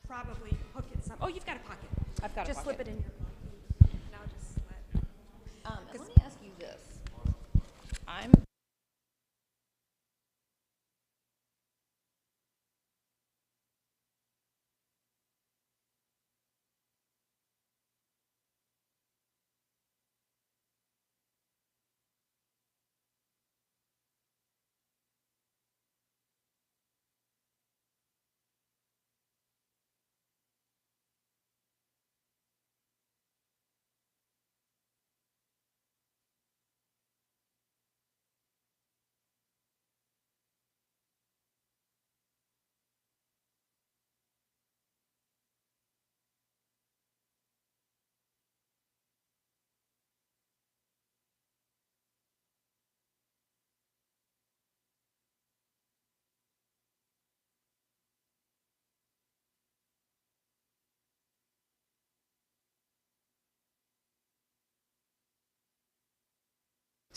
probably hook it some. Oh, you've got a pocket. I've got a just pocket. slip it in your pocket, and I'll just let. And let me ask you this. I'm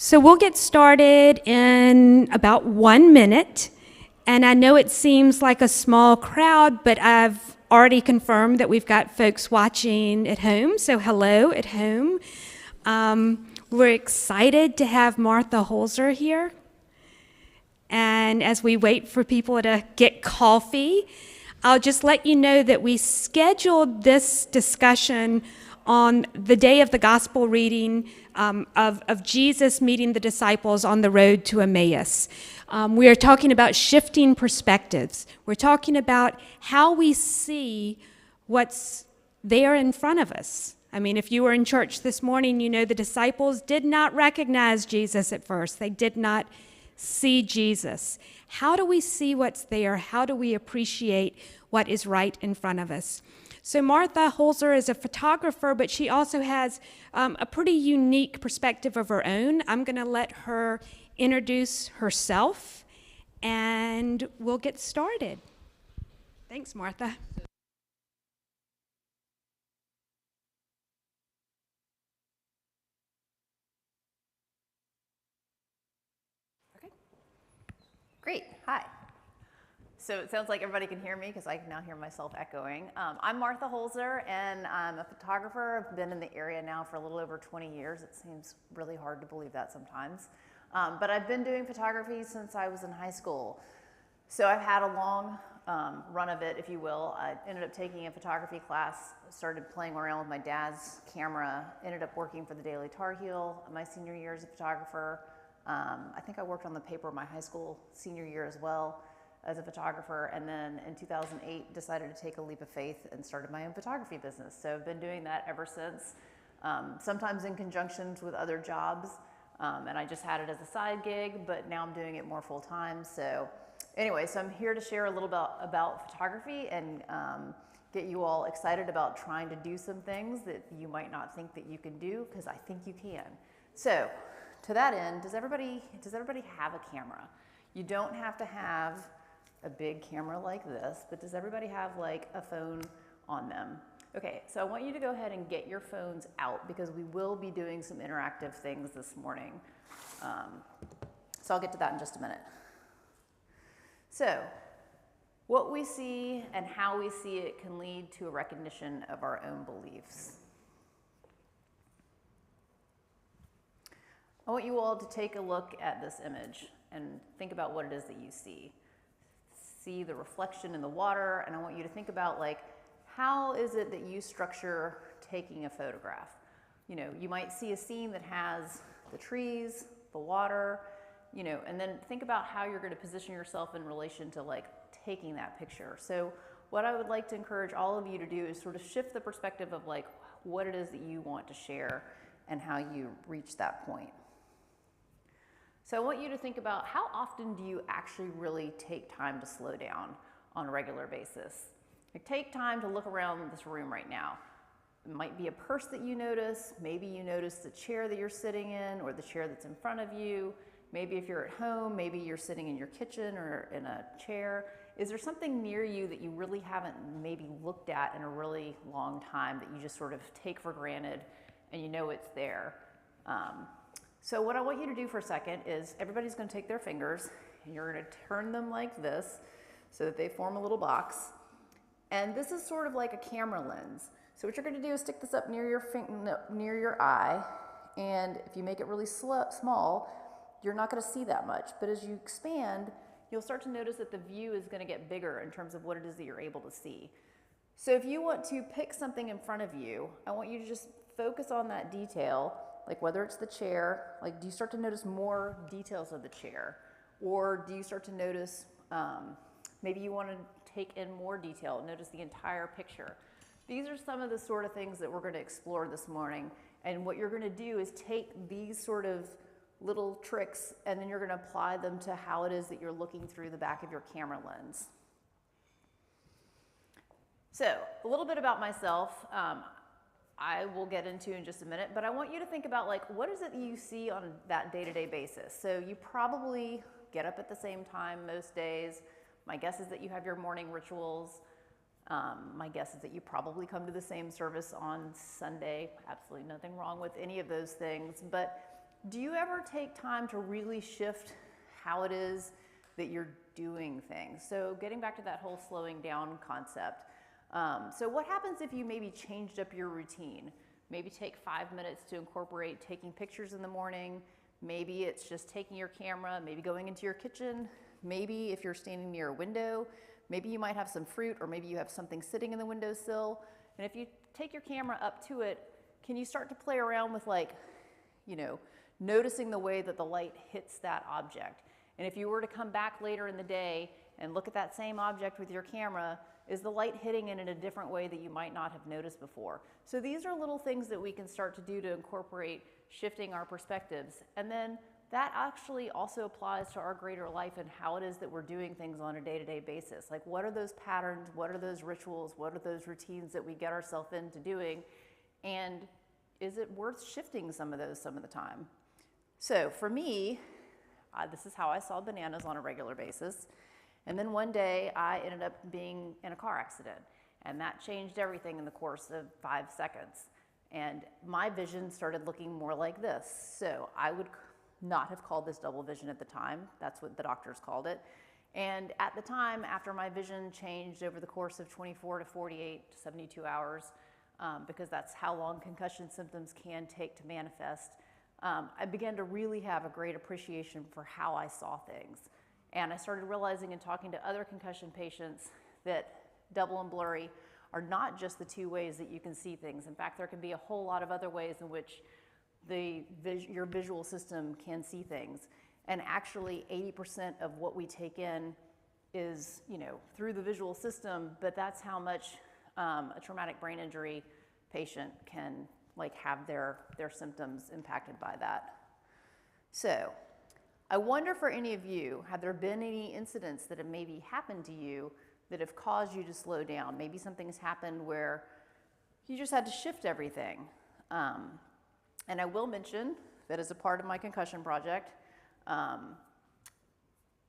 So we'll get started in about 1 minute. And I know it seems like a small crowd, but I've already confirmed that we've got folks watching at home. So hello at home. We're excited to have Martha Hoelzer here. And as we wait for people to get coffee, I'll just let you know that we scheduled this discussion on the day of the gospel reading of Jesus meeting the disciples on the road to Emmaus. We are talking about shifting perspectives. We're talking about how we see what's there in front of us. I mean, if you were in church this morning, you know the disciples did not recognize Jesus at first. They did not see Jesus. How do we see what's there? How do we appreciate what is right in front of us? So Martha Hoelzer is a photographer, but she also has a pretty unique perspective of her own. I'm going to let her introduce herself, and we'll get started. Thanks, Martha. okay. Great. Hi. So it sounds like everybody can hear me because I can now hear myself echoing. I'm Martha Hoelzer, and I'm a photographer. I've been in the area now for a little over 20 years. It seems really hard to believe that sometimes. But I've been doing photography since I was in high school. So I've had a long run of it, if you will. I ended up taking a photography class, started playing around with my dad's camera, ended up working for the Daily Tar Heel my senior year as a photographer. I think I worked on the paper my high school senior year as well as a photographer, and then in 2008 decided to take a leap of faith and started my own photography business. So I've been doing that ever since, sometimes in conjunction with other jobs, and I just had it as a side gig, but now I'm doing it more full time. So anyway, so I'm here to share a little bit about photography and get you all excited about trying to do some things that you might not think that you can do, because I think you can. So to that end, does everybody have a camera? You don't have to have a big camera like this, but does everybody have like a phone on them? Okay, so I want you to go ahead and get your phones out because we will be doing some interactive things this morning. So I'll get to that in just a minute. So what we see and how we see it can lead to a recognition of our own beliefs. I want you all to take a look at this image and think about what it is that you see. See the reflection in the water, and I want you to think about, like, how is it that you structure taking a photograph? You know, you might see a scene that has the trees, the water, you know, and then think about how you're going to position yourself in relation to, like, taking that picture. So what I would like to encourage all of you to do is sort of shift the perspective of, like, what it is that you want to share and how you reach that point. So I want you to think about, how often do you actually really take time to slow down on a regular basis? Like, take time to look around this room right now. It might be a purse that you notice. Maybe you notice the chair that you're sitting in or the chair that's in front of you. Maybe if you're at home, maybe you're sitting in your kitchen or in a chair. Is there something near you that you really haven't maybe looked at in a really long time that you just sort of take for granted and you know it's there? So what I want you to do for a second is, everybody's going to take their fingers and you're going to turn them like this so that they form a little box. And this is sort of like a camera lens. So what you're going to do is stick this up near your eye, and if you make it really small, you're not going to see that much. But as you expand, you'll start to notice that the view is going to get bigger in terms of what it is that you're able to see. So if you want to pick something in front of you, I want you to just focus on that detail, like whether it's the chair, like do you start to notice more details of the chair? Or do you start to notice, maybe you want to take in more detail, notice the entire picture. These are some of the sort of things that we're going to explore this morning. And what you're going to do is take these sort of little tricks and then you're going to apply them to how it is that you're looking through the back of your camera lens. So a little bit about myself, I will get into in just a minute, but I want you to think about like, what is it that you see on that day-to-day basis? So you probably get up at the same time most days. My guess is that you have your morning rituals. My guess is that you probably come to the same service on Sunday. Absolutely nothing wrong with any of those things, but do you ever take time to really shift how it is that you're doing things? So getting back to that whole slowing down concept. So what happens if you maybe changed up your routine? Maybe take 5 minutes to incorporate taking pictures in the morning. Maybe it's just taking your camera, maybe going into your kitchen. Maybe if you're standing near a window, maybe you might have some fruit or maybe you have something sitting in the windowsill. And if you take your camera up to it, can you start to play around with like, you know, noticing the way that the light hits that object? And if you were to come back later in the day and look at that same object with your camera, is the light hitting it in a different way that you might not have noticed before? So these are little things that we can start to do to incorporate shifting our perspectives. And then that actually also applies to our greater life and how it is that we're doing things on a day-to-day basis. Like what are those patterns, what are those rituals, what are those routines that we get ourselves into doing? And is it worth shifting some of those some of the time? So for me, this is how I saw bananas on a regular basis. And then one day I ended up being in a car accident, and that changed everything in the course of 5 seconds. And my vision started looking more like this. So I would not have called this double vision at the time. That's what the doctors called it. And at the time, after my vision changed over the course of 24 to 48 to 72 hours, because that's how long concussion symptoms can take to manifest, I began to really have a great appreciation for how I saw things. And I started realizing and talking to other concussion patients that double and blurry are not just the two ways that you can see things. In fact, there can be a whole lot of other ways in which your visual system can see things. And actually 80% of what we take in is, you know, through the visual system, but that's how much a traumatic brain injury patient can like have their symptoms impacted by that. So I wonder for any of you, have there been any incidents that have maybe happened to you that have caused you to slow down? Maybe something's happened where you just had to shift everything. And I will mention that as a part of my concussion project,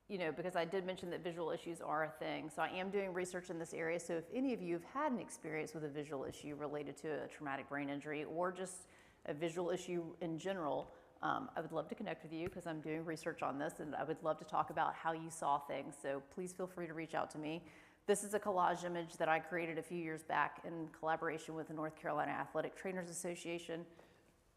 you know, because I did mention that visual issues are a thing. So I am doing research in this area. So if any of you have had an experience with a visual issue related to a traumatic brain injury or just a visual issue in general, I would love to connect with you because I'm doing research on this and I would love to talk about how you saw things. So please feel free to reach out to me. This is a collage image that I created a few years back in collaboration with the North Carolina Athletic Trainers Association.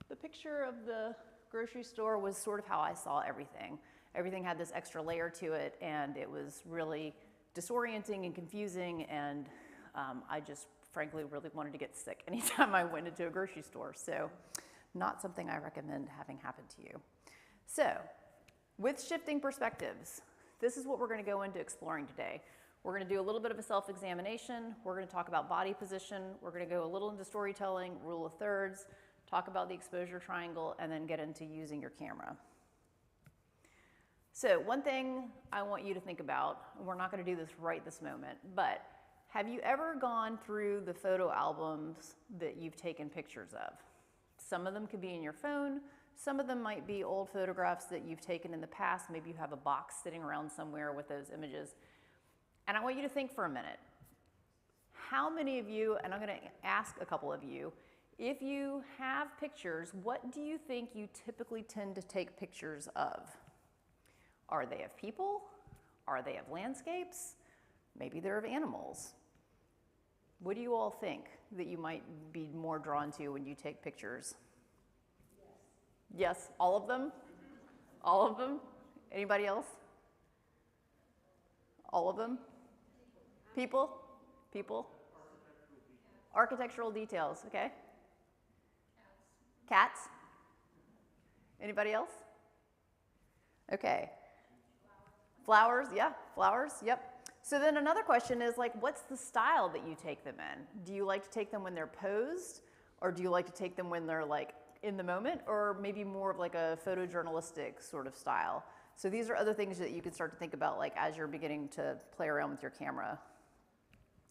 The picture of the grocery store was sort of how I saw everything. Everything had this extra layer to it and it was really disorienting and confusing, and I just frankly really wanted to get sick anytime I went into a grocery store. So not something I recommend having happen to you. So with shifting perspectives, this is what we're going to go into exploring today. We're going to do a little bit of a self-examination. We're going to talk about body position. We're going to go a little into storytelling, rule of thirds, talk about the exposure triangle, and then get into using your camera. So one thing I want you to think about, and we're not going to do this right this moment, but have you ever gone through the photo albums that you've taken pictures of? Some of them could be in your phone. Some of them might be old photographs that you've taken in the past. Maybe you have a box sitting around somewhere with those images. And I want you to think for a minute. How many of you, and I'm going to ask a couple of you, if you have pictures, what do you think you typically tend to take pictures of? Are they of people? Are they of landscapes? Maybe they're of animals. What do you all think that you might be more drawn to when you take pictures? Yes, all of them? All of them? Anybody else? All of them? People? People? Architectural details, okay. Cats? Anybody else? Okay. Flowers, yeah, flowers, yep. So then another question is like, what's the style that you take them in? Do you like to take them when they're posed, or do you like to take them when they're like in the moment, or maybe more of like a photojournalistic sort of style? So these are other things that you can start to think about like as you're beginning to play around with your camera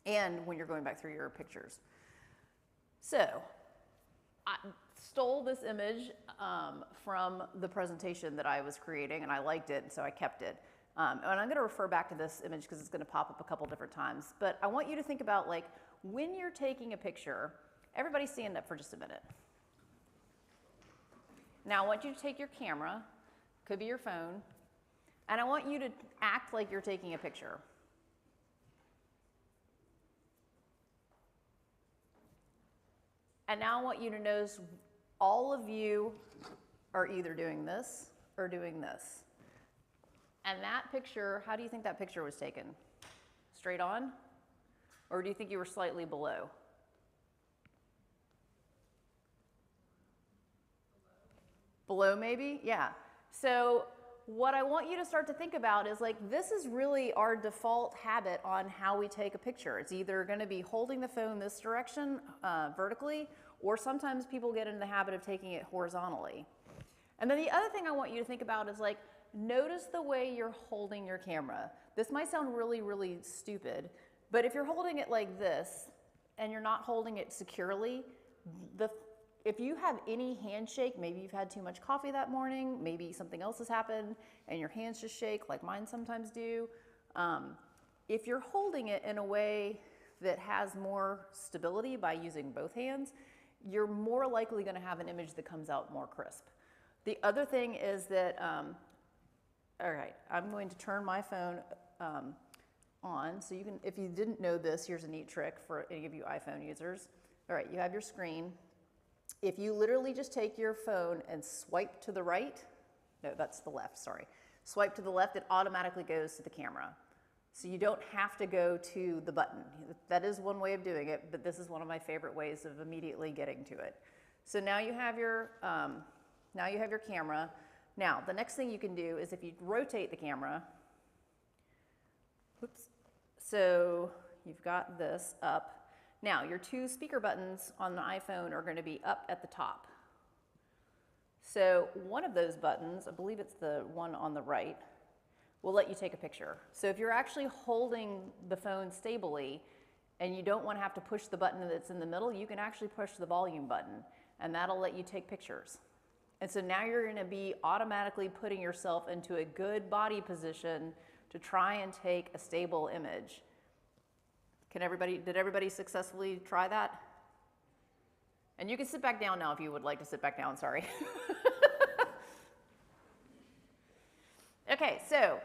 and when you're going back through your pictures. So I stole this image from the presentation that I was creating, and I liked it, so I kept it. And I'm going to refer back to this image because it's going to pop up a couple different times. But I want you to think about like when you're taking a picture, everybody stand up for just a minute. Now I want you to take your camera, could be your phone, and I want you to act like you're taking a picture. And now I want you to notice all of you are either doing this or doing this. And that picture, how do you think that picture was taken? Straight on? Or do you think you were slightly below? Below maybe? Yeah. So what I want you to start to think about is like, this is really our default habit on how we take a picture. It's either going to be holding the phone this direction vertically, or sometimes people get in the habit of taking it horizontally. And then the other thing I want you to think about is like, notice the way you're holding your camera. This might sound really, really stupid, but if you're holding it like this and you're not holding it securely, if you have any handshake, maybe you've had too much coffee that morning, maybe something else has happened and your hands just shake like mine sometimes do. If you're holding it in a way that has more stability by using both hands, you're more likely going to have an image that comes out more crisp. The other thing is that, all right, I'm going to turn my phone on. So you can, if you didn't know this, here's a neat trick for any of you iPhone users. All right, you have your screen. If you literally just take your phone and swipe to the right, no, that's the left, sorry. Swipe to the left, it automatically goes to the camera. So you don't have to go to the button. That is one way of doing it, but this is one of my favorite ways of immediately getting to it. So now you have your camera. Now, the next thing you can do is if you rotate the camera, whoops, so you've got this up. Now, your two speaker buttons on the iPhone are going to be up at the top. So one of those buttons, I believe it's the one on the right, will let you take a picture. So if you're actually holding the phone stably and you don't want to have to push the button that's in the middle, you can actually push the volume button, and that'll let you take pictures. And so now you're going to be automatically putting yourself into a good body position to try and take a stable image. Did everybody successfully try that? And you can sit back down now if you would like to sit back down, sorry. Okay, so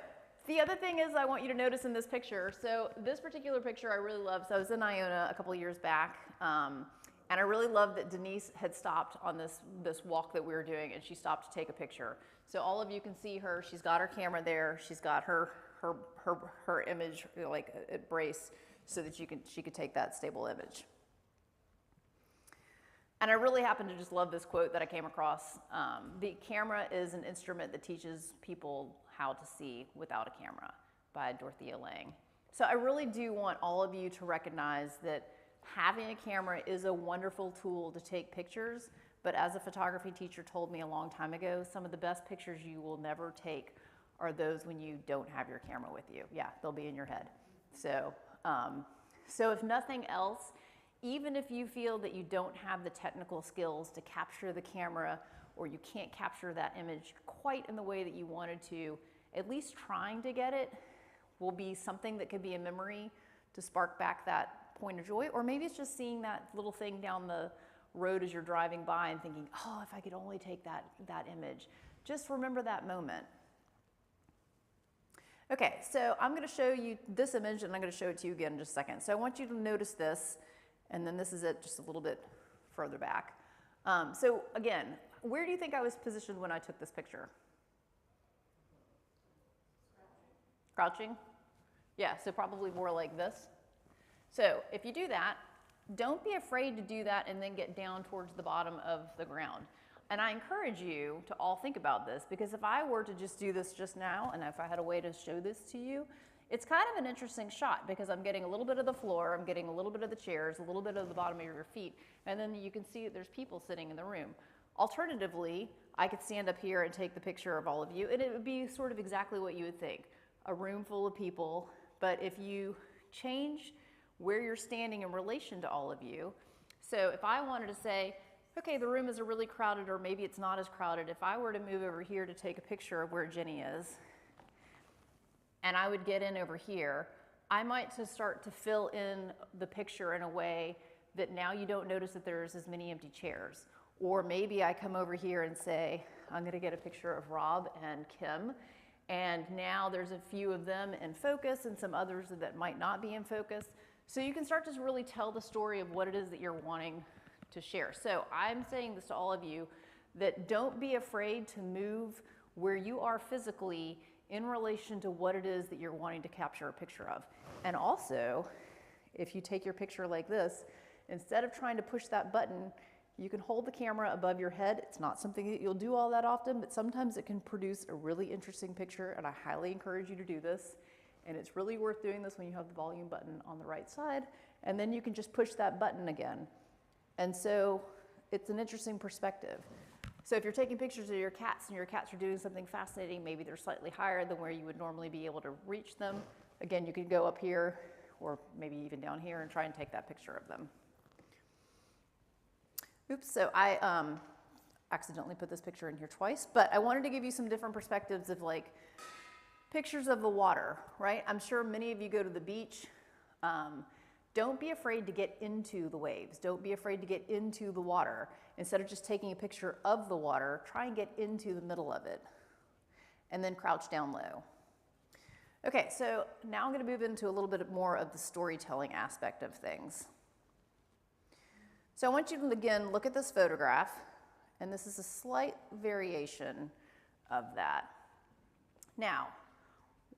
the other thing is I want you to notice in this picture, so this particular picture I really love. So I was in Iona a couple of years back, and I really loved that Denise had stopped on this walk that we were doing, and she stopped to take a picture. So all of you can see her. She's got her camera there. She's got her image, like a brace, so that she could take that stable image. And I really happen to just love this quote that I came across. The camera is an instrument that teaches people how to see without a camera, by Dorothea Lange. So I really do want all of you to recognize that having a camera is a wonderful tool to take pictures, but as a photography teacher told me a long time ago, some of the best pictures you will never take are those when you don't have your camera with you. Yeah, they'll be in your head. So if nothing else, even if you feel that you don't have the technical skills to capture the camera, or you can't capture that image quite in the way that you wanted to, at least trying to get it will be something that could be a memory to spark back that point of joy. Or maybe it's just seeing that little thing down the road as you're driving by and thinking, oh, if I could only take that image. Just remember that moment. Okay, so I'm going to show you this image, and I'm going to show it to you again in just a second. So I want you to notice this, and then this is it just a little bit further back. So again, where do you think I was positioned when I took this picture? Crouching? Yeah, so probably more like this. So if you do that, don't be afraid to do that and then get down towards the bottom of the ground. And I encourage you to all think about this, because if I were to just do this just now, and if I had a way to show this to you, it's kind of an interesting shot because I'm getting a little bit of the floor, I'm getting a little bit of the chairs, a little bit of the bottom of your feet, and then you can see that there's people sitting in the room. Alternatively, I could stand up here and take the picture of all of you, and it would be sort of exactly what you would think, a room full of people, but if you change where you're standing in relation to all of you, so if I wanted to say, okay, the room is really crowded, or maybe it's not as crowded, if I were to move over here to take a picture of where Jenny is, and I would get in over here, I might just start to fill in the picture in a way that now you don't notice that there's as many empty chairs. Or maybe I come over here and say, I'm gonna get a picture of Rob and Kim, and now there's a few of them in focus and some others that might not be in focus. So you can start to really tell the story of what it is that you're wanting to share. So I'm saying this to all of you, that don't be afraid to move where you are physically in relation to what it is that you're wanting to capture a picture of. And also, if you take your picture like this, instead of trying to push that button, you can hold the camera above your head. It's not something that you'll do all that often, but sometimes it can produce a really interesting picture, and I highly encourage you to do this. And it's really worth doing this when you have the volume button on the right side, and then you can just push that button again. And so it's an interesting perspective. So if you're taking pictures of your cats and your cats are doing something fascinating, maybe they're slightly higher than where you would normally be able to reach them. Again, you could go up here or maybe even down here and try and take that picture of them. Oops, so I accidentally put this picture in here twice, but I wanted to give you some different perspectives of like pictures of the water, right? I'm sure many of you go to the beach. Don't be afraid to get into the waves. Don't be afraid to get into the water. Instead of just taking a picture of the water, try and get into the middle of it. And then crouch down low. Okay, so now I'm going to move into a little bit more of the storytelling aspect of things. So I want you to, again, look at this photograph. And this is a slight variation of that. Now,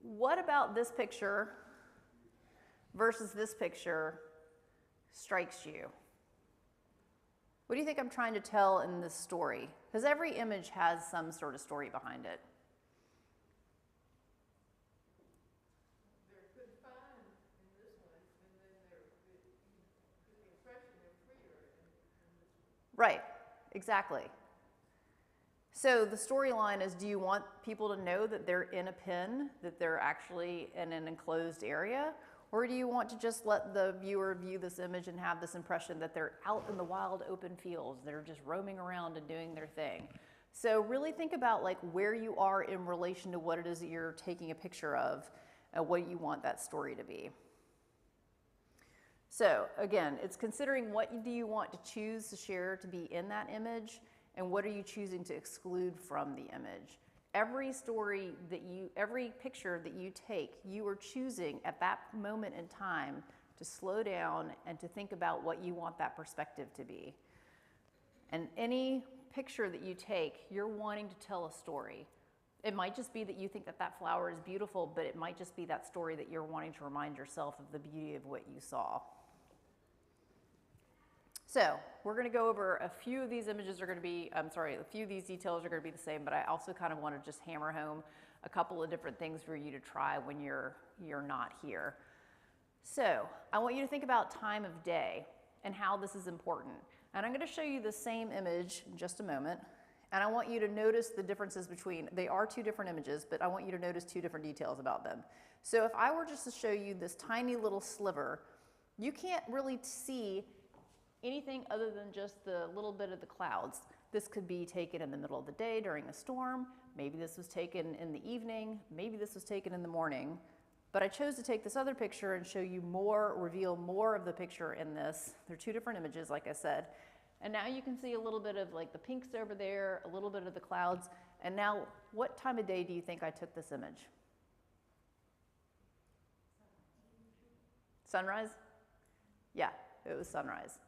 what about this picture versus this picture strikes you? What do you think I'm trying to tell in this story? Because every image has some sort of story behind it. They're confined in this one, and then the impression they're freer in this one. Right, exactly. So the storyline is, do you want people to know that they're in a pen, that they're actually in an enclosed area? Or do you want to just let the viewer view this image and have this impression that they're out in the wild open fields, they're just roaming around and doing their thing? So really think about like where you are in relation to what it is that you're taking a picture of and what you want that story to be. So again, it's considering what do you want to choose to share to be in that image, and what are you choosing to exclude from the image. Every story that every picture that you take, you are choosing at that moment in time to slow down and to think about what you want that perspective to be. And any picture that you take, you're wanting to tell a story. It might just be that you think that that flower is beautiful, but it might just be that story that you're wanting to remind yourself of the beauty of what you saw. So we're going to go over a few of these images are going to be, a few of these details are going to be the same, but I also kind of want to just hammer home a couple of different things for you to try when you're not here. So I want you to think about time of day and how this is important. And I'm going to show you the same image in just a moment. And I want you to notice the differences between, they are two different images, but I want you to notice two different details about them. So if I were just to show you this tiny little sliver, you can't really see anything other than just the little bit of the clouds. This could be taken in the middle of the day during a storm. Maybe this was taken in the evening. Maybe this was taken in the morning. But I chose to take this other picture and show you more, reveal more of the picture in this. They're two different images, like I said. And now you can see a little bit of like the pinks over there, a little bit of the clouds. And now, what time of day do you think I took this image? Sunrise? Yeah, it was sunrise.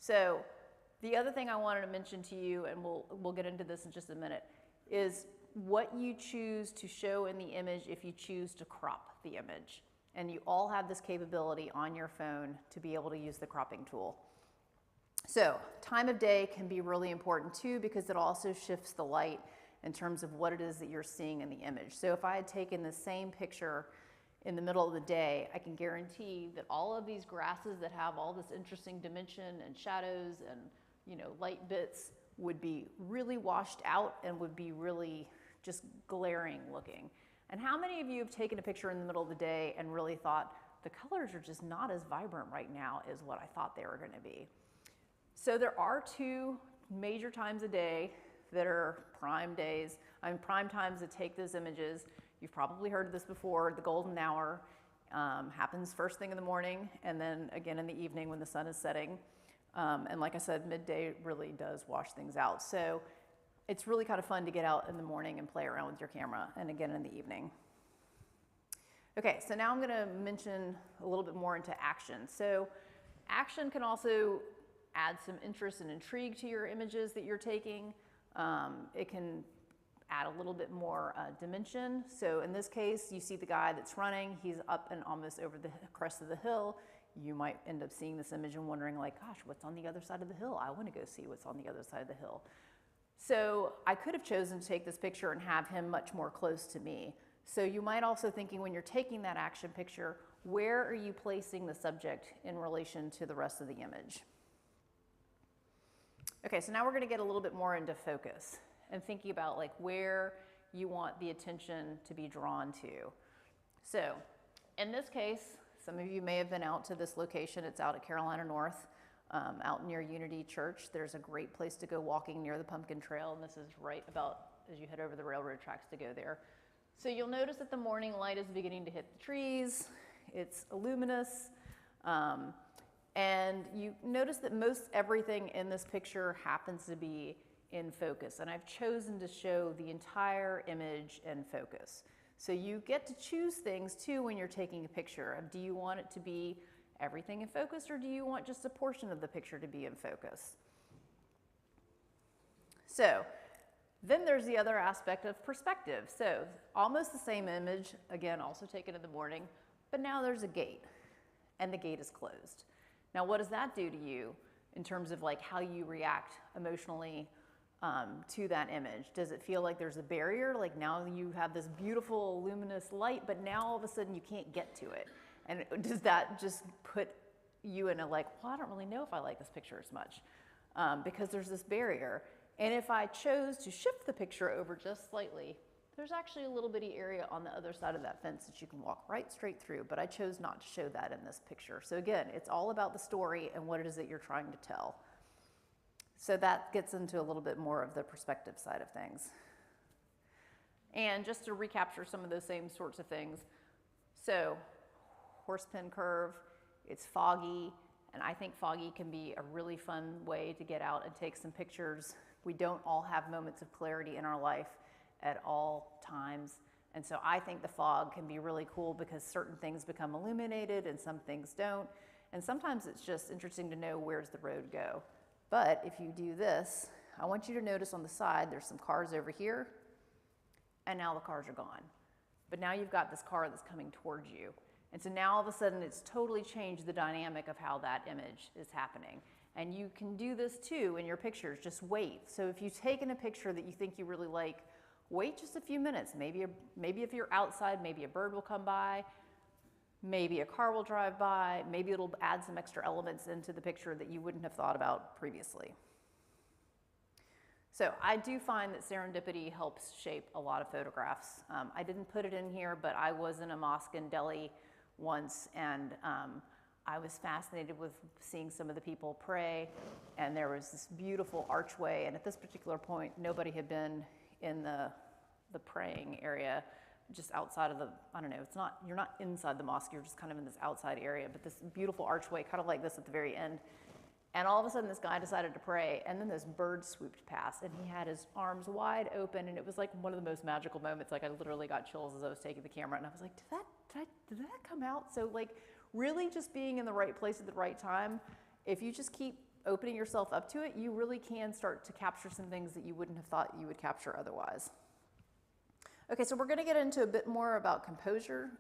So the other thing I wanted to mention to you, and we'll get into this in just a minute, is what you choose to show in the image if you choose to crop the image. And you all have this capability on your phone to be able to use the cropping tool. So time of day can be really important too, because it also shifts the light in terms of what it is that you're seeing in the image. So if I had taken the same picture in the middle of the day, I can guarantee that all of these grasses that have all this interesting dimension and shadows and, you know, light bits would be really washed out and would be really just glaring looking. And how many of you have taken a picture in the middle of the day and really thought, the colors are just not as vibrant right now as what I thought they were going to be? So there are two major times a day that are prime days, prime times to take those images. You've probably heard of this before. The golden hour happens first thing in the morning and then again in the evening when the sun is setting. And like I said, midday really does wash things out. So it's really kind of fun to get out in the morning and play around with your camera, and again in the evening. Okay, so now I'm going to mention a little bit more into action. So action can also add some interest and intrigue to your images that you're taking. It can add a little bit more dimension. So in this case, you see the guy that's running. He's up and almost over the crest of the hill. You might end up seeing this image and wondering like, gosh, what's on the other side of the hill? I want to go see what's on the other side of the hill. So I could have chosen to take this picture and have him much more close to me. So you might also thinking when you're taking that action picture, where are you placing the subject in relation to the rest of the image? Okay, so now we're going to get a little bit more into focus and thinking about like where you want the attention to be drawn to. So in this case, some of you may have been out to this location. It's out at Carolina North, out near Unity Church. There's a great place to go walking near the Pumpkin Trail, and this is right about as you head over the railroad tracks to go there. So you'll notice that the morning light is beginning to hit the trees. It's luminous. And you notice that most everything in this picture happens to be in focus. And I've chosen to show the entire image in focus. So you get to choose things too when you're taking a picture. Do you want it to be everything in focus, or do you want just a portion of the picture to be in focus? So then there's the other aspect of perspective. So almost the same image, again, also taken in the morning, but now there's a gate and the gate is closed. Now, what does that do to you in terms of like how you react emotionally to that image? Does it feel like there's a barrier? Like now you have this beautiful luminous light, but now all of a sudden you can't get to it. And does that just put you in a like, well, I don't really know if I like this picture as much because there's this barrier. And if I chose to shift the picture over just slightly, there's actually a little bitty area on the other side of that fence that you can walk right straight through, but I chose not to show that in this picture. So again, it's all about the story and what it is that you're trying to tell. So that gets into a little bit more of the perspective side of things. And just to recapture some of those same sorts of things, so horsepin curve, it's foggy, and I think foggy can be a really fun way to get out and take some pictures. We don't all have moments of clarity in our life at all times. And so I think the fog can be really cool because certain things become illuminated and some things don't. And sometimes it's just interesting to know where's the road go. But if you do this, I want you to notice on the side, there's some cars over here, and now the cars are gone. But now you've got this car that's coming towards you. And so now all of a sudden it's totally changed the dynamic of how that image is happening. And you can do this too in your pictures, just wait. So if you've taken a picture that you think you really like, wait just a few minutes. Maybe if you're outside, maybe a bird will come by, maybe a car will drive by, maybe it'll add some extra elements into the picture that you wouldn't have thought about previously. So I do find that serendipity helps shape a lot of photographs. I didn't put it in here, but I was in a mosque in Delhi once, and I was fascinated with seeing some of the people pray, and there was this beautiful archway, and at this particular point, nobody had been in the praying area, just outside of the, I don't know, you're not inside the mosque, you're just kind of in this outside area, but this beautiful archway, kind of like this at the very end. And all of a sudden this guy decided to pray, and then this bird swooped past, and he had his arms wide open, and it was like one of the most magical moments. Like I literally got chills as I was taking the camera, and I was like, did that come out? So like really just being in the right place at the right time, if you just keep opening yourself up to it, you really can start to capture some things that you wouldn't have thought you would capture otherwise. Okay, so we're going to get into a bit more about composition.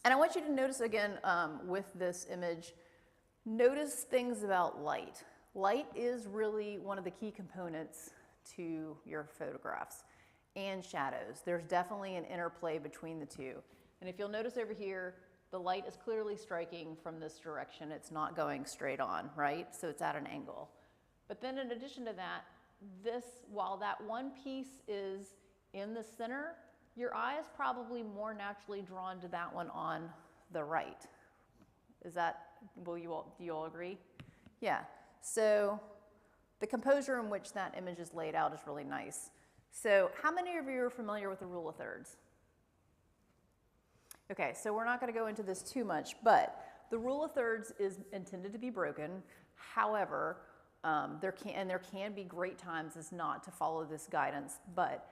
And I want you to notice again with this image, notice things about light. Light is really one of the key components to your photographs, and shadows. There's definitely an interplay between the two. And if you'll notice over here, the light is clearly striking from this direction. It's not going straight on, right? So it's at an angle. But then in addition to that, while that one piece is in the center, your eye is probably more naturally drawn to that one on the right. Do you all agree? Yeah. So the composure in which that image is laid out is really nice. So how many of you are familiar with the rule of thirds? Okay, so we're not going to go into this too much, but the rule of thirds is intended to be broken. However, there can be great times as not to follow this guidance, but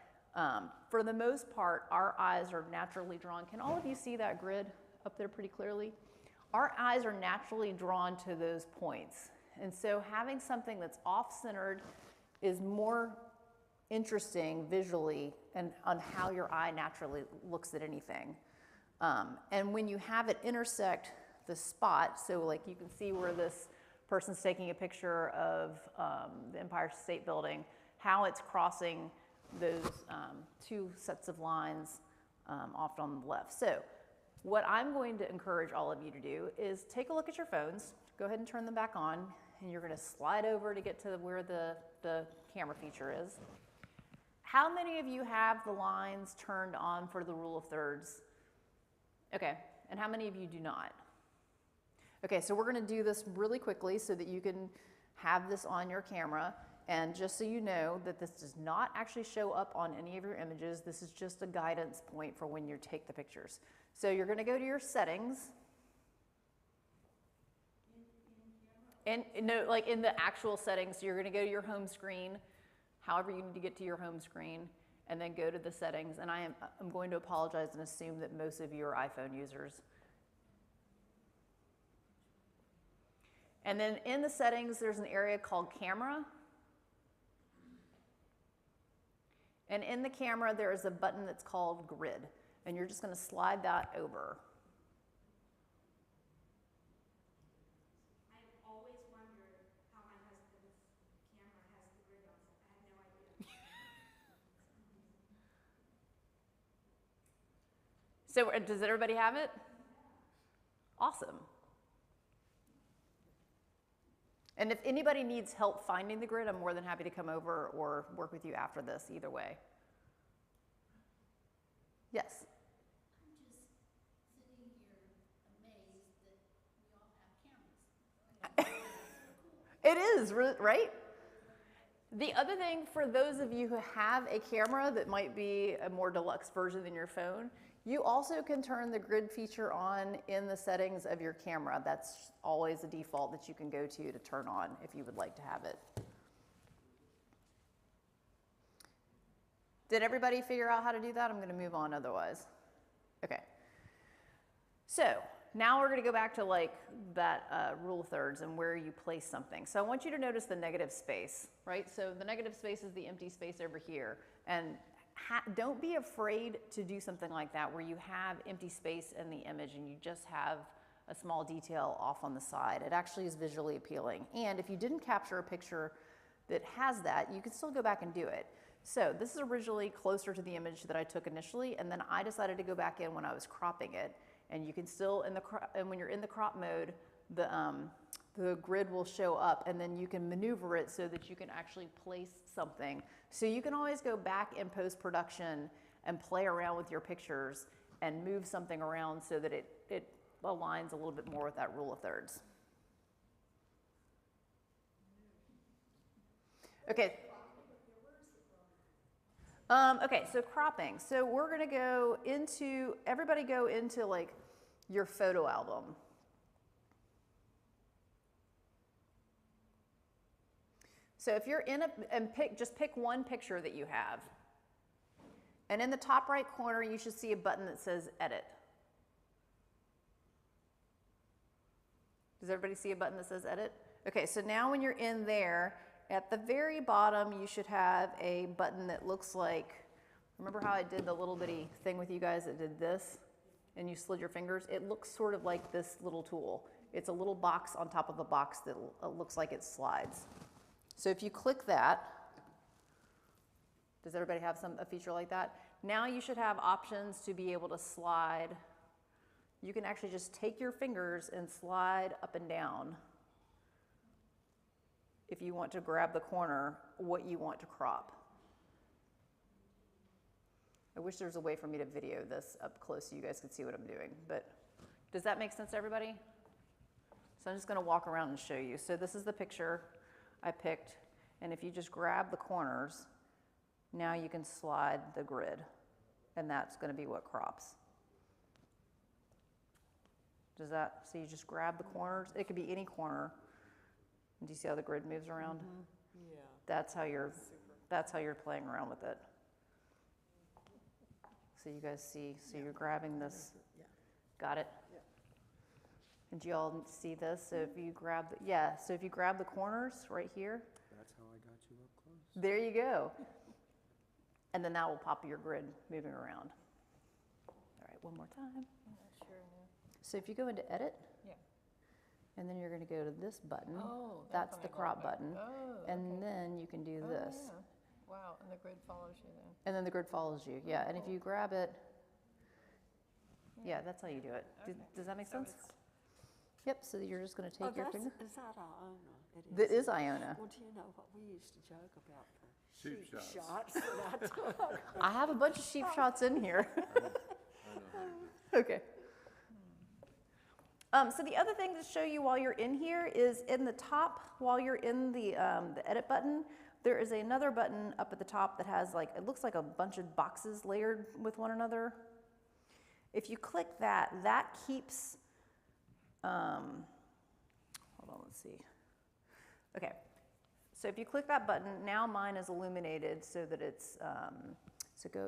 for the most part, our eyes are naturally drawn. Can all of you see that grid up there pretty clearly? Our eyes are naturally drawn to those points. And so having something that's off-centered is more interesting visually and on how your eye naturally looks at anything. And when you have it intersect the spot, so like you can see where this person's taking a picture of the Empire State Building, how it's crossing those two sets of lines off on the left. So what I'm going to encourage all of you to do is take a look at your phones, go ahead and turn them back on, and you're going to slide over to get to where the camera feature is. How many of you have the lines turned on for the rule of thirds? Okay, and how many of you do not? Okay, so we're going to do this really quickly so that you can have this on your camera. And just so you know that this does not actually show up on any of your images, this is just a guidance point for when you take the pictures. So you're going to go to your settings. And no, like in the actual settings, so you're going to go to your home screen, however you need to get to your home screen, and then go to the settings. And I'm going to apologize and assume that most of you are iPhone users. And then in the settings, there's an area called camera. And in the camera, there is a button that's called grid. And you're just going to slide that over. I've always wondered how my husband's camera has the grid on it. I have no idea. So does everybody have it? Awesome. And if anybody needs help finding the grid, I'm more than happy to come over or work with you after this, either way. Yes? I'm just sitting here amazed that we all have cameras. It is, right? The other thing for those of you who have a camera that might be a more deluxe version than your phone, you also can turn the grid feature on in the settings of your camera. That's always a default that you can go to turn on if you would like to have it. Did everybody figure out how to do that? I'm going to move on otherwise. Okay. So now we're going to go back to like that rule of thirds and where you place something. So I want you to notice the negative space, right? So the negative space is the empty space over here. And don't be afraid to do something like that where you have empty space in the image and you just have a small detail off on the side. It actually is visually appealing. And if you didn't capture a picture that has that, you can still go back and do it. So this is originally closer to the image that I took initially, and then I decided to go back in when I was cropping it. And you can still, and when you're in the crop mode, the grid will show up, and then you can maneuver it so that you can actually place something. So you can always go back in post-production and play around with your pictures and move something around so that it aligns a little bit more with that rule of thirds. Okay. Okay, so cropping. So we're going to go into, everybody go into like your photo album. So if you're in just pick one picture that you have. And in the top right corner, you should see a button that says Edit. Does everybody see a button that says edit? Okay, so now when you're in there, at the very bottom, you should have a button that looks like, remember how I did the little bitty thing with you guys that did this? And you slid your fingers? It looks sort of like this little tool. It's a little box on top of a box that looks like it slides. So if you click that, does everybody have a feature like that? Now you should have options to be able to slide. You can actually just take your fingers and slide up and down if you want to grab the corner, what you want to crop. I wish there was a way for me to video this up close so you guys could see what I'm doing, but does that make sense to everybody? So I'm just gonna walk around and show you. So this is the picture I picked, and if you just grab the corners, now you can slide the grid, and that's gonna be what crops. Does that, so you just grab the corners, it could be any corner. Do you see how the grid moves around? Yeah. That's how you're playing around with it. So you guys see, so you're grabbing this, Yeah. got it? Yeah. And you all see this? So if you grab, so if you grab the corners right here, That's how I got you up close. there you go. And then that will pop your grid moving around. All right, one more time. Sure. So if you go into edit, Yeah. and then you're gonna go to this button, Oh, that's the crop button. Oh, And then you can do Oh, this. yeah. Wow, and the grid follows you then. And then the grid follows you, yeah. And if you grab it, yeah, that's how you do it. Okay. Does that make So sense? it's- Yep, so you're just gonna take your finger. Is that Iona? It That is Iona. Well, do you know what we used to joke about the Sheep shots. shots that I took? I have a bunch of sheep shots in here. Okay. So the other thing to show you while you're in here is in the top, while you're in the edit button, there is another button up at the top that has like, it looks like a bunch of boxes layered with one another. If you click that, that keeps, hold on, let's see. Okay, so if you click that button, now mine is illuminated so that it's,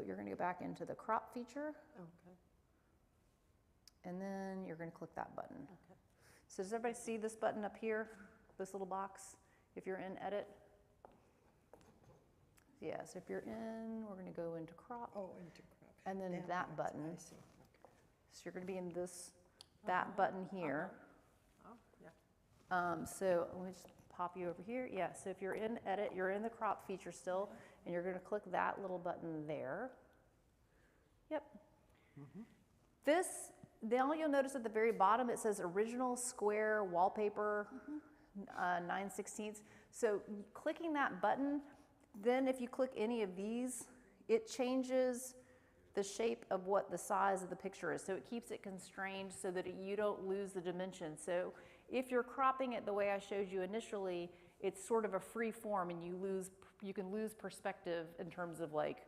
you're gonna go back into the crop feature. Okay. And then you're going to click that button. Okay. So does everybody see this button up here, this little box, if you're in edit? Yeah, so if you're in, we're going to go into crop, Oh, into crop. and then Down that there. button. I see. So you're going to be in that button here. Oh, yeah. So let me just pop you over here. Yeah, so if you're in edit, you're in the crop feature still, and you're going to click that little button there. Yep. This, now you'll notice at the very bottom it says original square wallpaper 9/16. So clicking that button, then if you click any of these, it changes the shape of what the size of the picture is. So it keeps it constrained so that you don't lose the dimension. So if you're cropping it the way I showed you initially, it's sort of a free form and you can lose perspective in terms of like,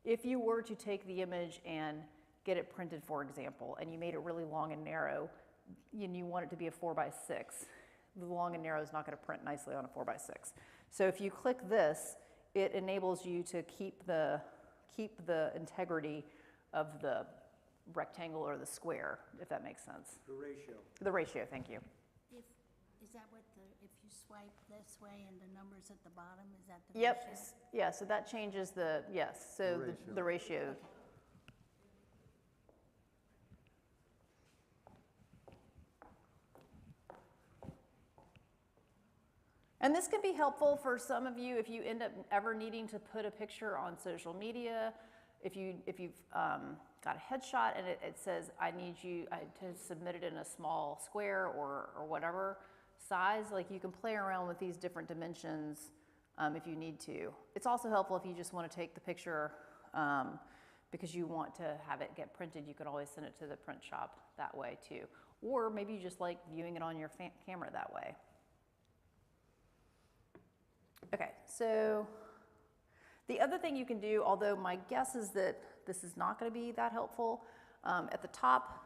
if you were to take the image and get it printed, for example, and you made it really long and narrow, and you want it to be a 4x6, the long and narrow is not going to print nicely on a 4x6. So if you click this, it enables you to keep the integrity of the rectangle or the square, if that makes sense. The ratio. The ratio, thank you. Is that what if you swipe this way and the numbers at the bottom, is that the Yep, ratio? yeah, so that changes so the ratio. And this can be helpful for some of you if you end up ever needing to put a picture on social media. If you've got a headshot and it says, I need you to submit it in a small square or whatever size, like you can play around with these different dimensions if you need to. It's also helpful if you just want to take the picture because you want to have it get printed. You could always send it to the print shop that way too. Or maybe you just like viewing it on your camera that way. Okay, so the other thing you can do, although my guess is that this is not going to be that helpful, at the top,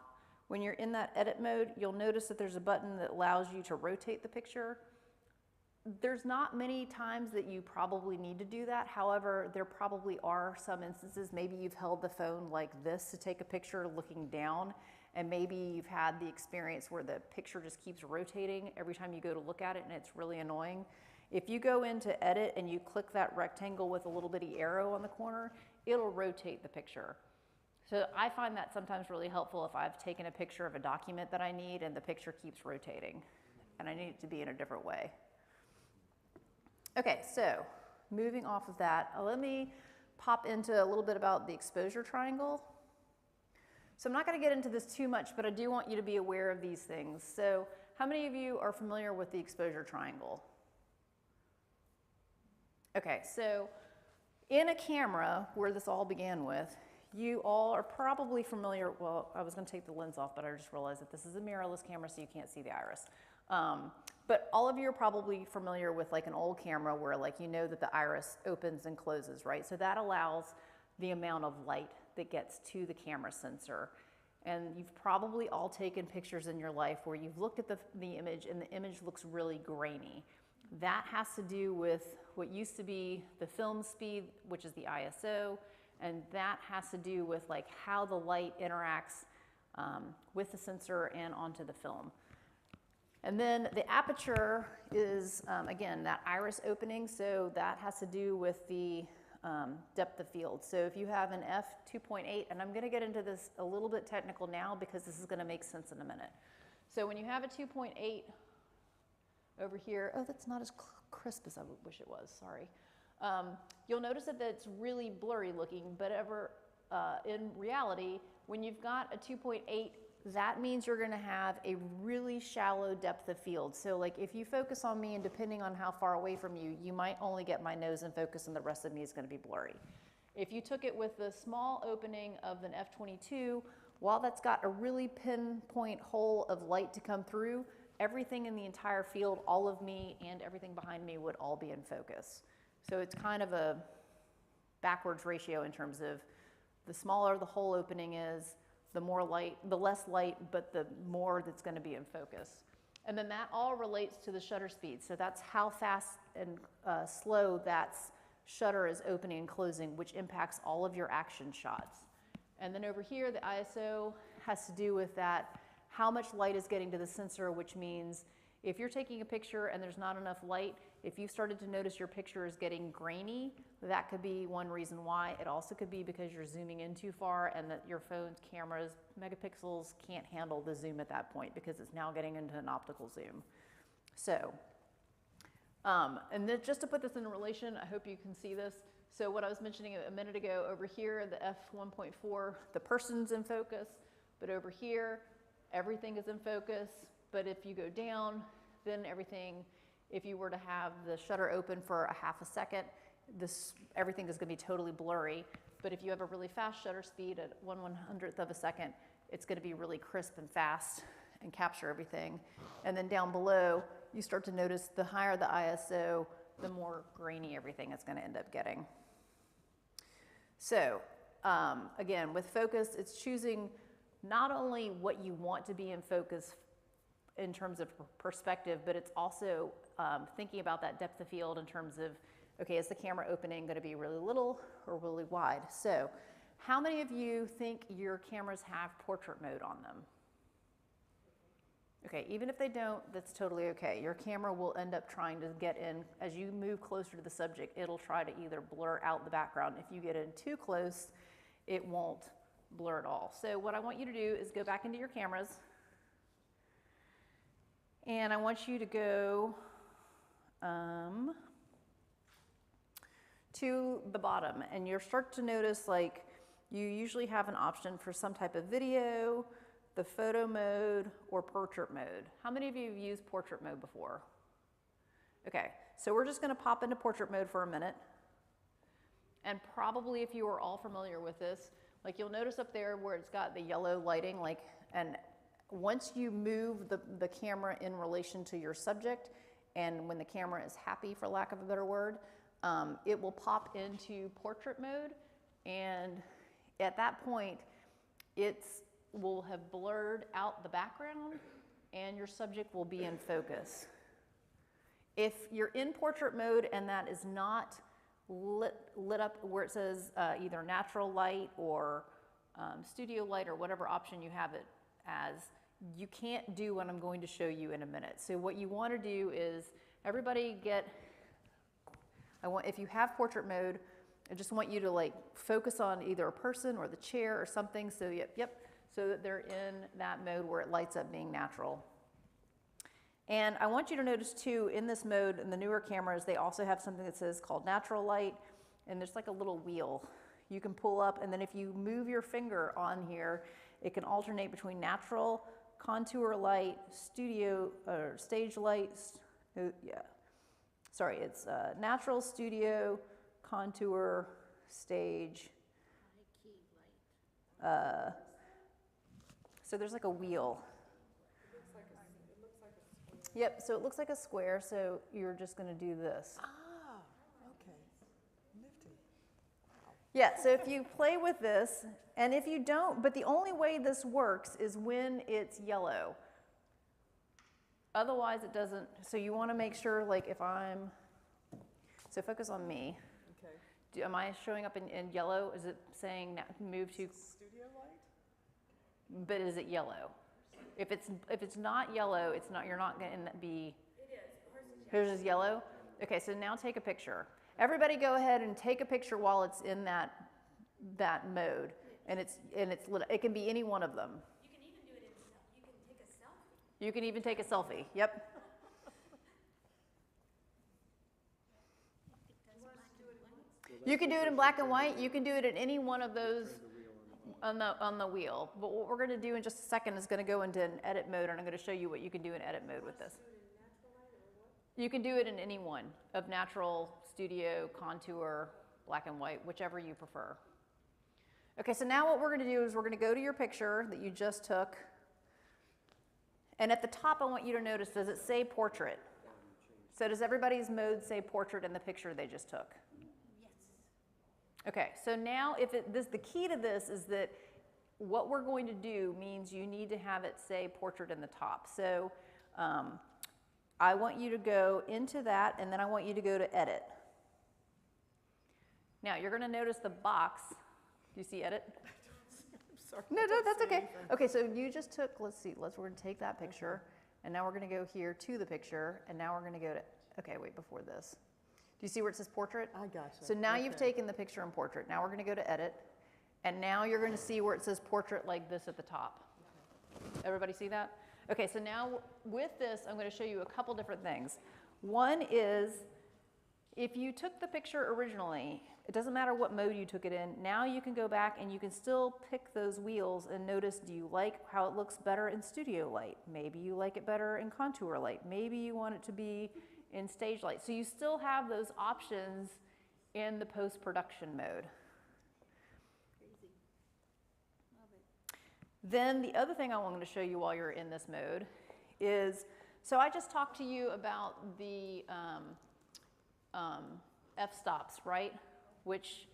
when you're in that edit mode, you'll notice that there's a button that allows you to rotate the picture. There's not many times that you probably need to do that. However, there probably are some instances, maybe you've held the phone like this to take a picture looking down, and maybe you've had the experience where the picture just keeps rotating every time you go to look at it and it's really annoying. If you go into edit and you click that rectangle with a little bitty arrow on the corner, it'll rotate the picture. So I find that sometimes really helpful if I've taken a picture of a document that I need and the picture keeps rotating and I need it to be in a different way. Okay, so moving off of that, let me pop into a little bit about the exposure triangle. So I'm not going to get into this too much, but I do want you to be aware of these things. So how many of you are familiar with the exposure triangle? Okay, so in a camera, where this all began with, you all are probably familiar, well, I was going to take the lens off, but I just realized that this is a mirrorless camera, so you can't see the iris. But all of you are probably familiar with like an old camera where like you know that the iris opens and closes, right? So that allows the amount of light that gets to the camera sensor. And you've probably all taken pictures in your life where you've looked at the image and the image looks really grainy. That has to do with what used to be the film speed, which is the ISO, and that has to do with like how the light interacts with the sensor and onto the film. And then the aperture is, again, that iris opening, so that has to do with the depth of field. So if you have an f2.8, and I'm going to get into this a little bit technical now because this is going to make sense in a minute. So when you have a 2.8 over here, oh, that's not as crisp as I wish it was, sorry. You'll notice that it's really blurry looking, but in reality, when you've got a 2.8, that means you're going to have a really shallow depth of field. So like if you focus on me and depending on how far away from you, you might only get my nose in focus and the rest of me is going to be blurry. If you took it with the small opening of an f22, while that's got a really pinpoint hole of light to come through, everything in the entire field, all of me and everything behind me would all be in focus. So it's kind of a backwards ratio in terms of the smaller the hole opening is, the more light, the less light, but the more that's going to be in focus. And then that all relates to the shutter speed. So that's how fast and slow that shutter is opening and closing, which impacts all of your action shots. And then over here, the ISO has to do with that, how much light is getting to the sensor, which means if you're taking a picture and there's not enough light, if you started to notice your picture is getting grainy, that could be one reason why. It also could be because you're zooming in too far and that your phone's camera's megapixels can't handle the zoom at that point because it's now getting into an optical zoom. So, and then just to put this in relation, I hope you can see this. So what I was mentioning a minute ago, over here, the f1.4, the person's in focus, but over here, everything is in focus. But if you go down, then everything, if you were to have the shutter open for a half a second, everything is going to be totally blurry. But if you have a really fast shutter speed at 1/100th of a second, it's going to be really crisp and fast and capture everything. And then down below, you start to notice the higher the ISO, the more grainy everything is going to end up getting. So again, with focus, it's choosing not only what you want to be in focus in terms of perspective, but it's also thinking about that depth of field in terms of, okay, is the camera opening going to be really little or really wide? So how many of you think your cameras have portrait mode on them? Okay, even if they don't, that's totally okay. Your camera will end up trying to get in, as you move closer to the subject, it'll try to either blur out the background. If you get in too close, it won't blur at all. So what I want you to do is go back into your cameras, and I want you to go to the bottom, and you'll start to notice like you usually have an option for some type of video, the photo mode, or portrait mode. How many of you have used portrait mode before? Okay, so we're just going to pop into portrait mode for a minute. And probably if you are all familiar with this, like you'll notice up there where it's got the yellow lighting, like, and once you move the camera in relation to your subject, and when the camera is happy, for lack of a better word, it will pop into portrait mode, and at that point, it will have blurred out the background, and your subject will be in focus. If you're in portrait mode and that is not lit up where it says either natural light or studio light or whatever option you have it as you can't do what I'm going to show you in a minute. So what you want to do is everybody if you have portrait mode, I just want you to like focus on either a person or the chair or something. So so that they're in that mode where it lights up being natural. And I want you to notice too, in this mode, in the newer cameras, they also have something that says called natural light, and there's like a little wheel you can pull up, and then if you move your finger on here, it can alternate between natural, contour light, studio, or stage lights. It's natural, studio, contour, stage. High key light. So there's like a wheel. Yep, so it looks like a square, so you're just going to do this. Ah, okay. Nifty. Yeah, so if you play with this, and if you don't, but the only way this works is when it's yellow. Otherwise it doesn't, so you want to make sure, like so focus on me. Okay. Am I showing up in yellow? Is it saying move to, Studio light? but is it yellow? If it's not yellow, you're not going to be. It is. Hers is yellow. Okay, so now take a picture. Everybody, go ahead and take a picture while it's in that mode, and it's lit. It can be any one of them. You can even do it you can take a selfie. You can even take a selfie. Yep. You can do it in black and white. You can do it in any one of those on the wheel. But what we're going to do in just a second is going to go into an edit mode, and I'm going to show you what you can do in edit mode with this. You can do it in any one of natural, studio, contour, black and white, whichever you prefer. Okay, so now what we're going to do is we're going to go to your picture that you just took. And at the top, I want you to notice, does it say portrait? So does everybody's mode say portrait in the picture they just took? Okay, so now the key to this is that what we're going to do means you need to have it say portrait in the top. So I want you to go into that, and then I want you to go to edit. Now you're going to notice the box. Do you see edit? I'm sorry. No, that's okay. Okay, so you just took, we're going to take that picture, and now we're going to go here to the picture, and now we're going to go to, okay, wait, before this. Do you see where it says portrait? I gotcha. So now you've taken the picture in portrait. Now we're going to go to edit, and now you're going to see where it says portrait like this at the top. Everybody see that? Okay, so now with this, I'm going to show you a couple different things. One is, if you took the picture originally, it doesn't matter what mode you took it in, now you can go back and you can still pick those wheels and notice, do you like how it looks better in studio light? Maybe you like it better in contour light. Maybe you want it to be in stage light. So you still have those options in the post-production mode. Crazy. Love it. Then the other thing I wanted to show you while you're in this mode is, so I just talked to you about the f-stops, right? Which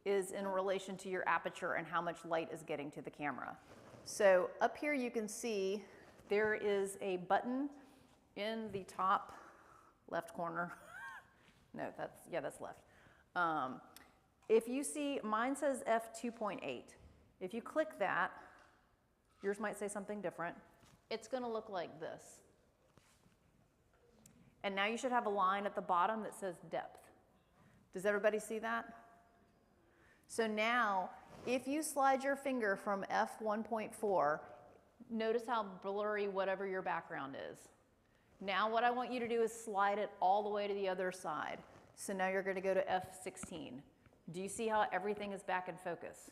is in relation to your aperture and how much light is getting to the camera. So up here you can see there is a button in the top left corner. No, that's left. If you see, mine says f2.8. If you click that, yours might say something different. It's going to look like this. And now you should have a line at the bottom that says depth. Does everybody see that? So now, if you slide your finger from f1.4, notice how blurry whatever your background is. Now what I want you to do is slide it all the way to the other side. So now you're going to go to f16. Do you see how everything is back in focus?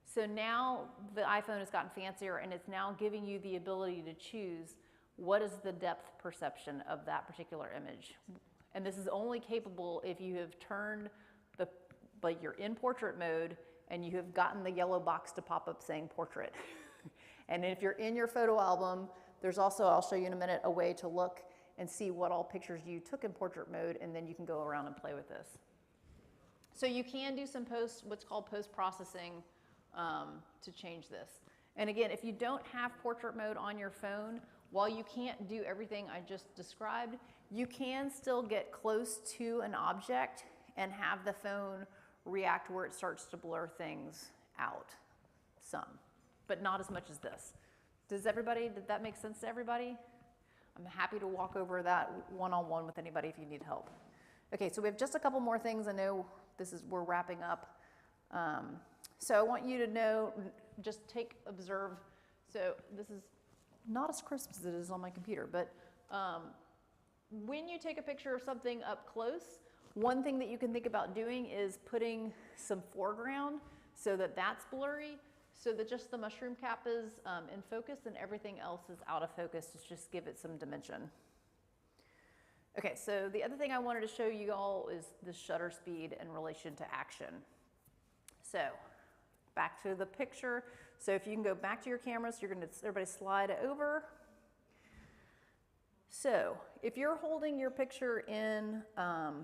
So now the iPhone has gotten fancier, and it's now giving you the ability to choose what is the depth perception of that particular image. And this is only capable if you have turned like you're in portrait mode and you have gotten the yellow box to pop up saying portrait. And if you're in your photo album, there's also, I'll show you in a minute, a way to look and see what all pictures you took in portrait mode, and then you can go around and play with this. So you can do some what's called post-processing to change this. And again, if you don't have portrait mode on your phone, while you can't do everything I just described, you can still get close to an object and have the phone react where it starts to blur things out some. but not as much as this. Did that make sense to everybody? I'm happy to walk over that one-on-one with anybody if you need help. Okay, so we have just a couple more things. I know we're wrapping up. So I want you to know, just observe. So this is not as crisp as it is on my computer, but when you take a picture of something up close, one thing that you can think about doing is putting some foreground so that that's blurry, so that just the mushroom cap is in focus and everything else is out of focus to just give it some dimension. Okay, so the other thing I wanted to show you all is the shutter speed in relation to action. So back to the picture. So if you can go back to your cameras, everybody slide over. So if you're holding your picture in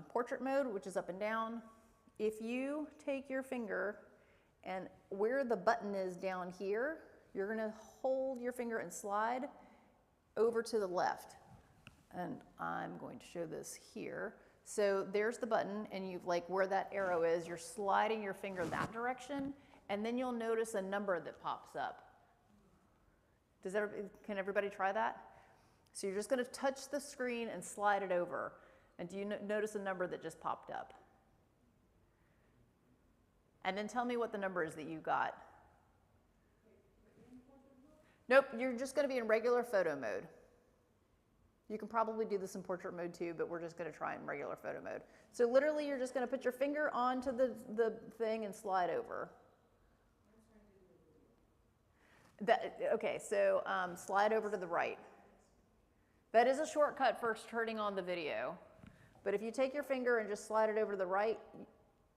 portrait mode, which is up and down, if you take your finger and where the button is down here, you're gonna hold your finger and slide over to the left. And I'm going to show this here. So there's the button, and you've where that arrow is, you're sliding your finger that direction, and then you'll notice a number that pops up. Can everybody try that? So you're just gonna touch the screen and slide it over. And do you notice a number that just popped up? And then tell me what the number is that you got. Nope, you're just gonna be in regular photo mode. You can probably do this in portrait mode too, but we're just gonna try in regular photo mode. So literally you're just gonna put your finger onto the thing and slide over. Okay, so slide over to the right. That is a shortcut for turning on the video. But if you take your finger and just slide it over to the right,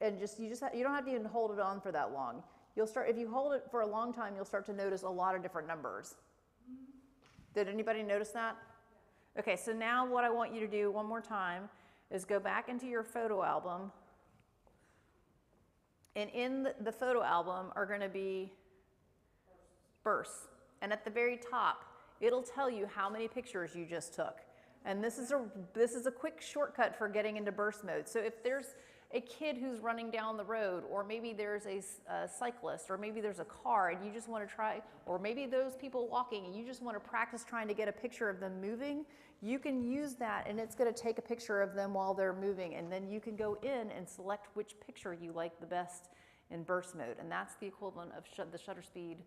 and you don't have to even hold it on for that long. If you hold it for a long time, you'll start to notice a lot of different numbers. Did anybody notice that? Okay, so now what I want you to do one more time is go back into your photo album. And in the photo album are gonna be bursts. And at the very top, it'll tell you how many pictures you just took. And this is a quick shortcut for getting into burst mode. So if there's a kid who's running down the road, or maybe there's a cyclist, or maybe there's a car and you just want to try, or maybe those people walking and you just want to practice trying to get a picture of them moving, you can use that and it's going to take a picture of them while they're moving, and then you can go in and select which picture you like the best in burst mode. And that's the equivalent of the shutter speed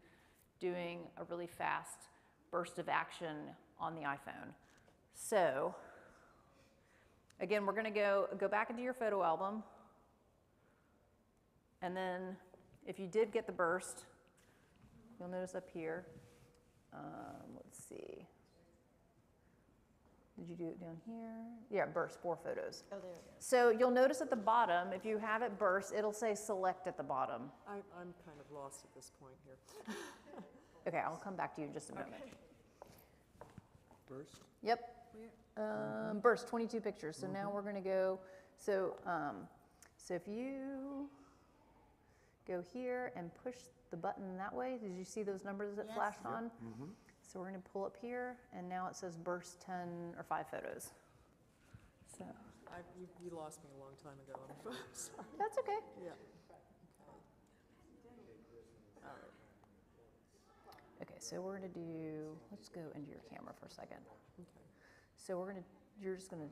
doing a really fast burst of action on the iPhone. So again, we're going to go back into your photo album, and then if you did get the burst, you'll notice up here, let's see, did you do it down here? Yeah, burst, 4 photos. Oh, there it is. So you'll notice at the bottom, if you have it burst, it'll say select at the bottom. I'm kind of lost at this point here. Okay, I'll come back to you in just a moment. Burst? Yep. Burst, 22 pictures. So now we're going to go, so if you go here and push the button that way, did you see those numbers that flashed on? Mm-hmm. So we're going to pull up here, and now it says burst 10 or 5 photos. So You lost me a long time ago. I'm sorry. that's okay. Yeah. All right. Okay, so we're going to do, let's go into your camera for a second. Okay. So you're just going to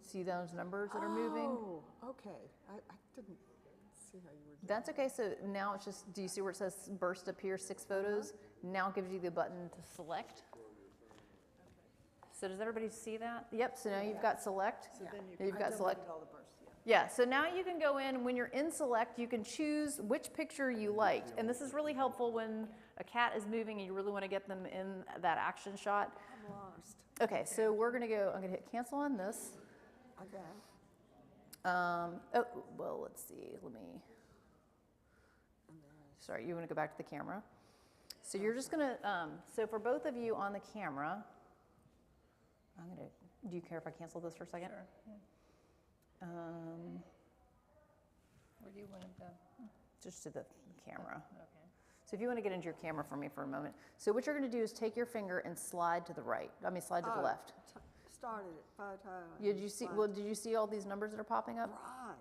see those numbers that are moving. Oh, okay. I didn't see how you were doing That's okay. So now it's just, do you see where it says burst up here, 6 photos? Now it gives you the button to select. So does everybody see that? Yep, so now you've got select. So then You've got select. all the bursts, Yeah, so now you can go in, when you're in select, you can choose which picture you liked. And this is really helpful when a cat is moving and you really want to get them in that action shot. I'm lost. Okay, so we're going to go, I'm going to hit cancel on this. Okay. Oh, well, let's see, sorry, you want to go back to the camera? So you're just going to, so for both of you on the camera, do you care if I cancel this for a second? Sure. Yeah. Where do you want to go? Just to the camera. Okay. So if you want to get into your camera for me for a moment. So what you're going to do is take your finger and slide to the right. Slide to the left. Started at 5 times. Did you see? Well, did you see all these numbers that are popping up? Right.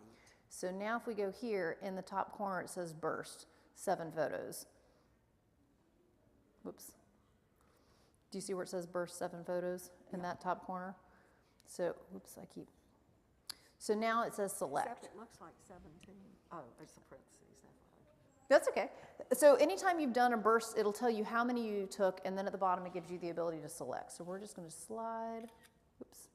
So now if we go here, in the top corner it says burst, 7 photos. Whoops. Do you see where it says burst 7 photos in that top corner? So, whoops, so now it says select. Except it looks like 17. Oh, it's the parentheses, that's why. That's okay. So anytime you've done a burst, it'll tell you how many you took, and then at the bottom it gives you the ability to select. So we're just going to slide. Oops.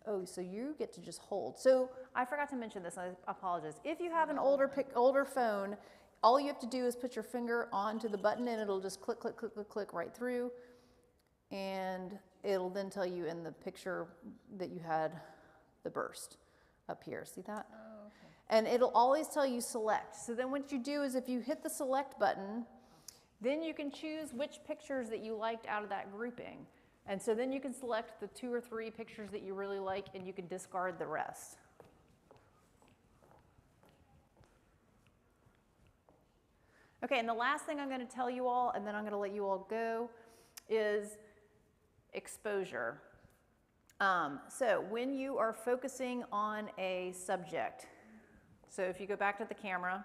Oh, so you get to just hold. So I forgot to mention this, I apologize. If you have an older phone, all you have to do is put your finger onto the button, and it'll just click, click, click, click, click right through. And it'll then tell you in the picture that you had the burst up here. See that? Oh, okay. And it'll always tell you select. So then what you do is if you hit the select button, then you can choose which pictures that you liked out of that grouping. And so then you can select the 2 or 3 pictures that you really like, and you can discard the rest. Okay, and the last thing I'm going to tell you all, and then I'm going to let you all go, is exposure. So when you are focusing on a subject, so if you go back to the camera,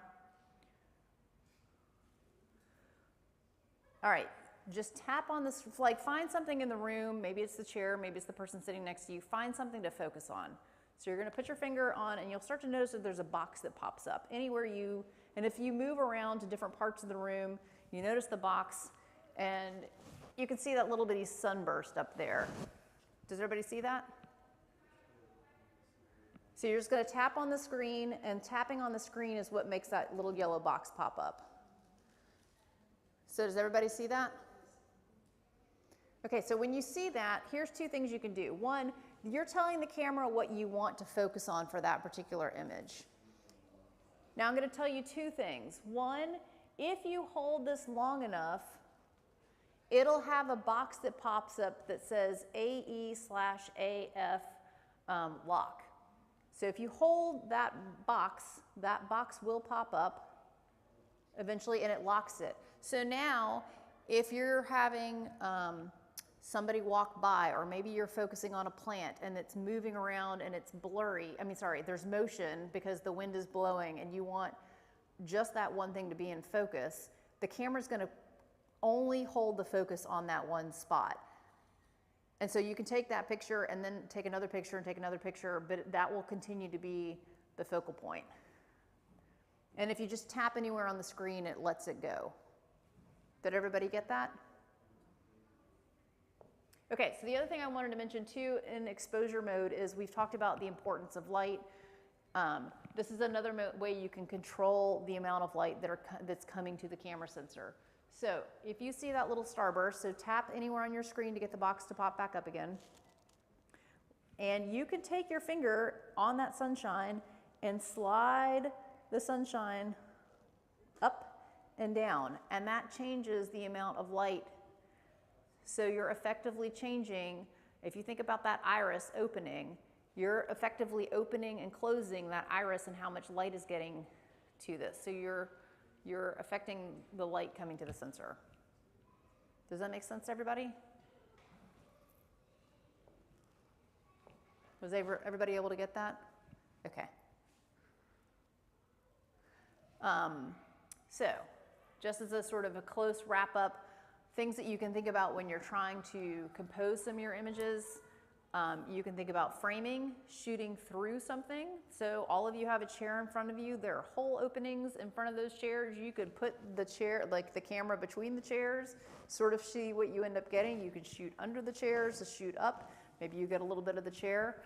all right, just tap on this, like find something in the room, maybe it's the chair, maybe it's the person sitting next to you, find something to focus on. So you're going to put your finger on, and you'll start to notice that there's a box that pops up. And if you move around to different parts of the room, you notice the box, and you can see that little bitty sunburst up there. Does everybody see that? So you're just going to tap on the screen, and tapping on the screen is what makes that little yellow box pop up. So does everybody see that? Okay, so when you see that, here's 2 things you can do. One, you're telling the camera what you want to focus on for that particular image. Now I'm going to tell you 2 things. One, if you hold this long enough, it'll have a box that pops up that says AE/AF lock. So if you hold that box will pop up eventually, and it locks it. So now, if you're having somebody walk by, or maybe you're focusing on a plant and it's moving around and it's blurry, there's motion because the wind is blowing and you want just that one thing to be in focus, the camera's going to only hold the focus on that one spot. And so you can take that picture and then take another picture and take another picture, but that will continue to be the focal point. And if you just tap anywhere on the screen, it lets it go. Did everybody get that? Okay, so the other thing I wanted to mention too in exposure mode is we've talked about the importance of light. This is another way you can control the amount of light that's coming to the camera sensor. So if you see that little starburst, so tap anywhere on your screen to get the box to pop back up again. And you can take your finger on that sunshine and slide the sunshine up and down, and that changes the amount of light. So you're effectively changing, if you think about that iris opening, you're effectively opening and closing that iris and how much light is getting to this. So you're affecting the light coming to the sensor. Does that make sense to everybody? Was everybody able to get that? Okay. So just as a sort of a close wrap up, things that you can think about when you're trying to compose some of your images. You can think about framing, shooting through something. So all of you have a chair in front of you. There are hole openings in front of those chairs. You could put the chair, like the camera between the chairs, sort of see what you end up getting. You could shoot under the chairs to shoot up. Maybe you get a little bit of the chair.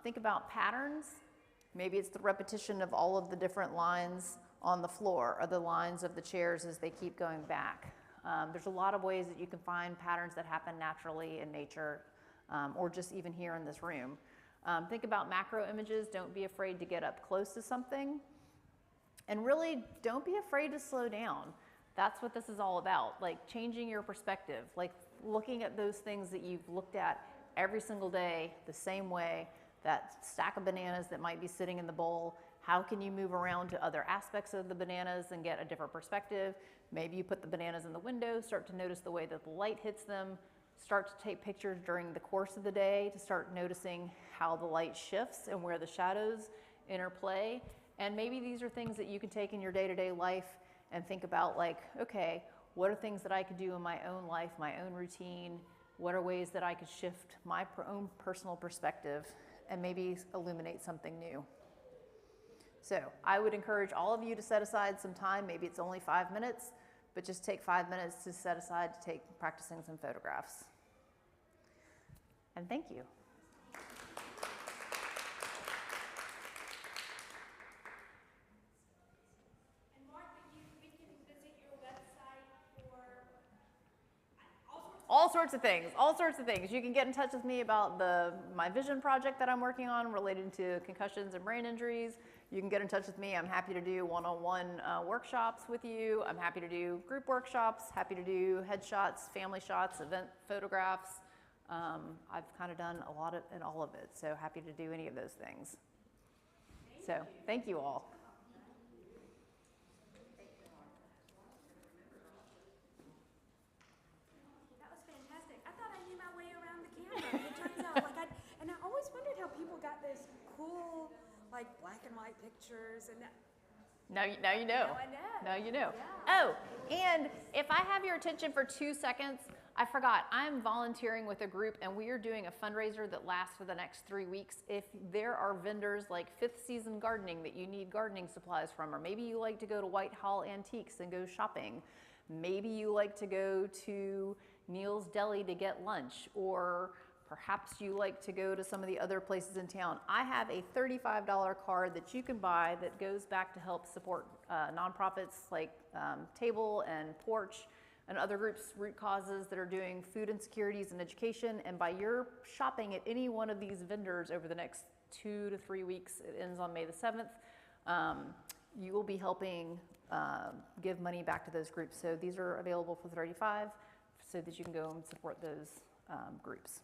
Think about patterns. Maybe it's the repetition of all of the different lines on the floor, or the lines of the chairs as they keep going back. There's a lot of ways that you can find patterns that happen naturally in nature, or just even here in this room. Think about macro images. Don't be afraid to get up close to something. And really, don't be afraid to slow down. That's what this is all about, like changing your perspective, like looking at those things that you've looked at every single day the same way, that stack of bananas that might be sitting in the bowl. How can you move around to other aspects of the bananas and get a different perspective? Maybe you put the bananas in the window, start to notice the way that the light hits them, start to take pictures during the course of the day to start noticing how the light shifts and where the shadows interplay. And maybe these are things that you can take in your day-to-day life and think about, like, okay, what are things that I could do in my own life, my own routine? What are ways that I could shift my own personal perspective and maybe illuminate something new? So I would encourage all of you to set aside some time. Maybe it's only 5 minutes, but just take 5 minutes to set aside to take practicing some photographs. And thank you. And Martha, we can visit your website for All sorts of things, all sorts of things. You can get in touch with me about my vision project that I'm working on related to concussions and brain injuries. You can get in touch with me. I'm happy to do one-on-one workshops with you. I'm happy to do group workshops, happy to do headshots, family shots, event photographs. I've kind of done a lot in all of it, so happy to do any of those things. So thank you all. That was fantastic. I thought I knew my way around the camera. It turns out, and I always wondered how people got those cool, black and white pictures and that. Now you know. Now I know. Now you know. Yeah. Oh, and if I have your attention for 2 seconds, I forgot. I'm volunteering with a group, and we are doing a fundraiser that lasts for the next 3 weeks. If there are vendors like Fifth Season Gardening that you need gardening supplies from, or maybe you like to go to Whitehall Antiques and go shopping, maybe you like to go to Neil's Deli to get lunch, or perhaps you like to go to some of the other places in town. I have a $35 card that you can buy that goes back to help support nonprofits like Table and Porch and other groups, root causes that are doing food insecurities and education. And by your shopping at any one of these vendors over the next 2 to 3 weeks, it ends on May the 7th, you will be helping give money back to those groups. So these are available for $35 so that you can go and support those groups.